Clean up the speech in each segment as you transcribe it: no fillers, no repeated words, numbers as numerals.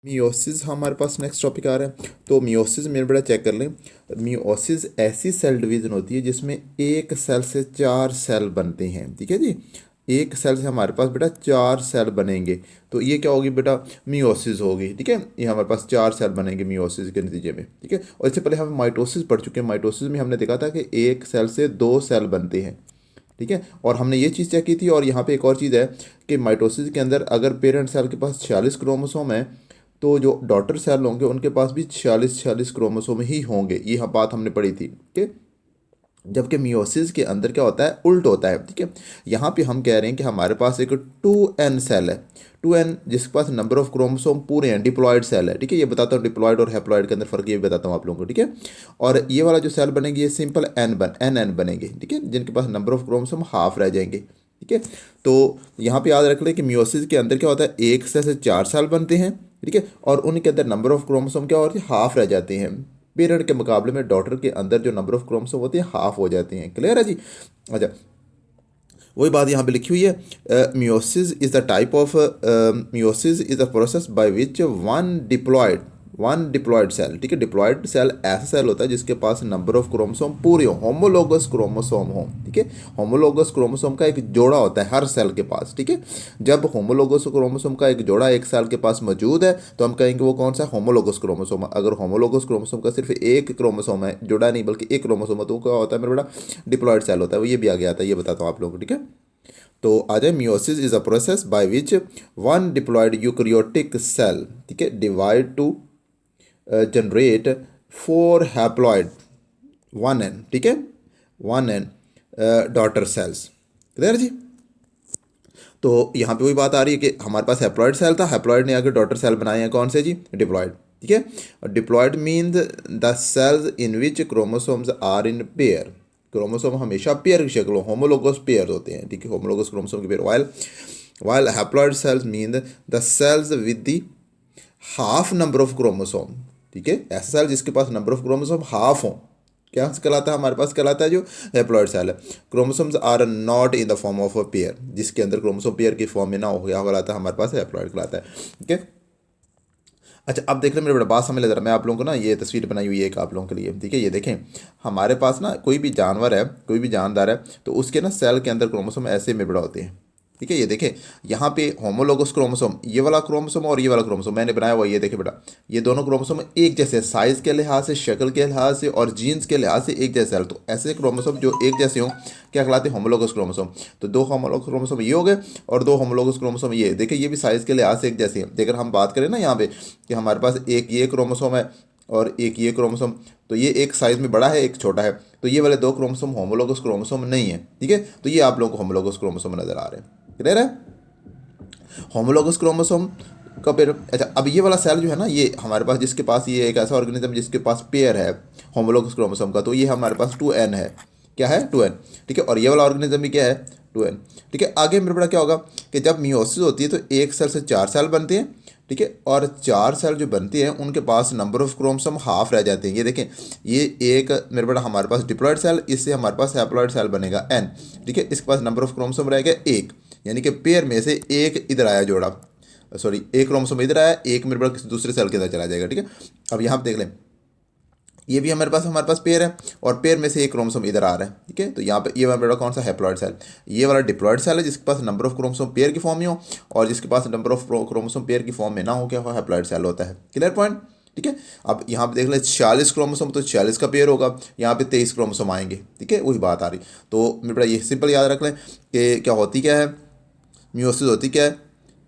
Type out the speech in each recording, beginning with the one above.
Meiosis हमारे पास next topic आ रहा है। तो मियोसिस मेरे बड़ा चेक कर लें। मियोसिस ऐसी सेल डिवीज़न होती है जिसमें एक सेल से चार सेल बनते हैं। ठीक है जी, एक सेल से हमारे पास बेटा चार सेल बनेंगे, तो ये क्या होगी बेटा, मियोसिस होगी। ठीक है, ये हमारे पास चार सेल बनेंगे मियोसिस के नतीजे में। ठीक है, और इससे पहले हम माइटोसिस पढ़ चुके हैं। माइटोसिस में हमने देखा था कि एक सेल से दो सेल बनते हैं। ठीक है, और हमने ये चीज़ चेक की थी। और यहाँ पे एक और चीज़ है कि माइटोसिस के अंदर अगर पेरेंट सेल के पास 46 क्रोमोसोम है, तो जो डॉटर सेल होंगे उनके पास भी 46 क्रोमोसोम ही होंगे। ये बात हमने पढ़ी थी। ठीक है, जबकि मियोसिस के अंदर क्या होता है, उल्ट होता है। ठीक है, यहाँ पे हम कह रहे हैं कि हमारे पास एक 2n सेल है। 2n जिसके पास नंबर ऑफ क्रोमोसोम पूरे हैं, डिप्लॉयड सेल है। ठीक है, ये बताता हूँ डिप्लॉयड और हैप्लॉयड के अंदर फर्क ये भी बताता हूँ आप लोगों को। ठीक है, और ये वाला जो सेल बनेगी ये सिंपल एन बनेंगे। ठीक है, जिनके पास नंबर ऑफ क्रोमोसोम हाफ रह जाएंगे। ठीक है, तो यहाँ पे याद रख लें कि मियोसिस के अंदर क्या होता है, एक सेल से चार सेल बनते हैं। ठीक है, और उनके अंदर नंबर ऑफ क्रोमोसोम क्या होती है, हाफ रह जाते हैं। पेरेंट के मुकाबले में डॉटर के अंदर जो नंबर ऑफ क्रोमोसोम होते हैं हाफ हो जाते हैं। क्लियर है जी। अच्छा, वही बात यहाँ पे लिखी हुई है। Meiosis is the type of meiosis is the process by which one diploid cell. ठीक है, डिप्लॉयड सेल ऐसा सेल होता है जिसके पास नंबर ऑफ क्रोमोसोम पूरे हो, होमोलोगस क्रोमोसोम हो। ठीक है, होमोलोगस क्रोमोसोम का एक जोड़ा होता है हर सेल के पास। ठीक है, जब होमोलोगस क्रोमोसोम का एक जोड़ा एक सेल के पास मौजूद है तो हम कहेंगे वो कौन सा, होमोलोगस क्रोमोसोम। अगर होमोलोगस क्रोमोसोम का सिर्फ एक क्रोमोसोम है, जुड़ा नहीं बल्कि एक क्रोमोसोम है, तो वो क्या होता है मेरा बड़ा, डिप्लॉयड सेल होता है। वो ये भी आगे आता है, ये बताता हूँ आप लोगों को। ठीक है, तो आ जाए, meiosis is a process by which one diploid eukaryotic cell, ठीक है, divide to generate four haploid one N. ठीक है, one N daughter cells. Clear जी। तो यहाँ पे वही बात आ रही है कि हमारे पास हैप्लॉयड सेल था, हैप्लॉयड ने आगे डॉटर सेल बनाए हैं कौन से जी, डिप्लॉयड। ठीक है, diploid means the cells in which chromosomes are in pair. Chromosome हमेशा पेयर की शक्ल, होमोलोगस पेयर होते हैं। ठीक है, होमोलोगस क्रोमोसोम के pair. While haploid cells mean the cells with the half number of chromosome. ठीक है, ऐसा सेल जिसके पास नंबर ऑफ क्रोमोसोम हाफ हो, क्या कहलाता है, हमारे पास कहलाता है जो हैप्लॉयड सेल है। Chromosomes are not in the form of a pair, जिसके अंदर क्रोमोसोम पेयर की फॉर्म में ना हो गया कहलाता है, हमारे पास हैप्लॉयड कहलाता है। ठीक है, अच्छा अब देख लें मेरे बड़ा बात समझ ले, जरा मैं आप लोगों को ना ये तस्वीर बनाई हुई है एक आप लोगों के लिए। ठीक है, ये देखें, हमारे पास ना कोई भी जानवर है, कोई भी जानदार है, तो उसके ना सेल के अंदर क्रोमोसोम ऐसे में बड़ा होते हैं। ठीक है, ये देखें यहाँ पे होमोलोगस क्रोमोसोम, ये वाला क्रोमोसोम और ये वाला क्रोमोसोम मैंने बनाया हुआ, ये देखें बेटा, ये दोनों क्रोमोसोम एक जैसे, साइज के लिहाज से, शक्ल के लिहाज से और जीन्स के लिहाज से एक जैसे है। तो ऐसे क्रोमोसोम जो एक जैसे हों क्या कहलाते हैं, होमोलोगस क्रोमोसोम। तो दो होमोलोगस क्रोमोसोम ये हो गए और दो होमोलोगस क्रोमोसोम ये, देखिए ये भी साइज के लिहाज से एक जैसे हैं। अगर हम बात करें ना यहाँ पे कि हमारे पास एक ये क्रोमोसोम है और एक ये क्रोमोसोम, तो ये एक साइज में बड़ा है एक छोटा है, तो ये वाले दो क्रोमोसोम होमोलोगस क्रोमोसोम नहीं है। ठीक है, तो ये आप लोगों को होमोलोगस क्रोमोसोम नजर आ रहे हैं। क्लियर है, होमोलोगस क्रोमोसोम का पेयर। अच्छा, अब ये वाला सेल जो है ना, ये हमारे पास जिसके पास, ये एक ऐसा ऑर्गेनिज्म जिसके पास पेयर है होमोलोगस क्रोमोसोम का, तो ये हमारे पास 2n है। क्या है, 2n। ठीक है, और ये वाला ऑर्गेनिज्म भी क्या है, 2n। ठीक है, आगे मेरे बड़ा क्या होगा कि जब मियोसिस होती है तो एक सेल से चार सेल बनते हैं। ठीक है, और चार सेल जो बनती हैं उनके पास नंबर ऑफ क्रोमोसोम हाफ रह जाते हैं। ये देखें, ये एक मेरे बड़ा हमारे पास डिप्लॉयड सेल, इससे हमारे पास हैप्लॉयड सेल बनेगा n। ठीक है, इसके पास नंबर ऑफ क्रोमोसोम रहेगा एक, यानी कि पेयर में से एक इधर आया जोड़ा, सॉरी एक क्रोमोसोम इधर आया, एक मेरे पास किसी दूसरे सेल के अंदर चला जाएगा। ठीक है, अब यहाँ पे देख लें, ये भी हमारे पास पेयर है और पेयर में से एक क्रोमोसोम इधर आ रहा है। ठीक है, तो यहाँ पे ये मेरा कौन सा, हैप्लॉयड सेल। ये वाला डिप्लॉयड सेल है जिसके पास नंबर ऑफ क्रोमोसोम पेयर की फॉर्म में हो, और जिसके पास नंबर ऑफ क्रोमोसोम पेयर की फॉर्म में ना हो क्या हो, हैप्लॉयड सेल होता है। Clear point. ठीक है, अब यहाँ पे देख लें 46 क्रोमोसोम, तो 46 का पेयर होगा, यहाँ पे 23 क्रोमोसोम आएंगे। ठीक है, वही बात आ रही। तो मेरा ये सिंपल याद रख लें कि क्या होती क्या है, मियोसिस होती क्या है।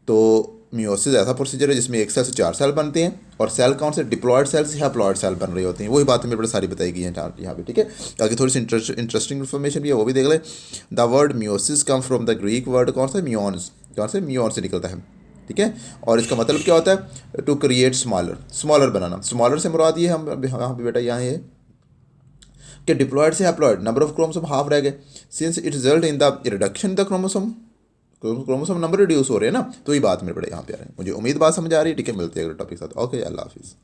तो मियोसिस ऐसा प्रोसीजर है जिसमें एक सेल से चार सेल बनते हैं, और सेल कौन से, डिप्लॉयड सेल से हैप्लॉयड सेल बन रही होती हैं। वही बात मेरे बड़े सारी बताई गई हैं यहाँ पे। ठीक है, आगे थोड़ी सी इंटरेस्टिंग इन्फॉर्मेशन भी है, वो भी देख लें। The word meiosis come from the Greek word कौन सा, मियोन्स, कौन से, मियोन से निकलता है। ठीक है, और इसका मतलब क्या होता है, टू क्रिएट स्मॉलर, स्मॉलर बनाना। स्मॉलर से मुराद ये हम यहाँ पे बेटा यहाँ ये कि डिप्लॉयड से haploid number of chromosome half रह गए, since it result in the reduction the chromosome, chromosome number reduce हो रहे हैं ना। तो ये बात मेरे बड़े यहाँ पे आ रहे हैं। मुझे उम्मीद बात समझ आ रही है। ठीक है, मिलते हैं अगले टॉपिक के साथ। ओके, अल्लाह हाफिज़।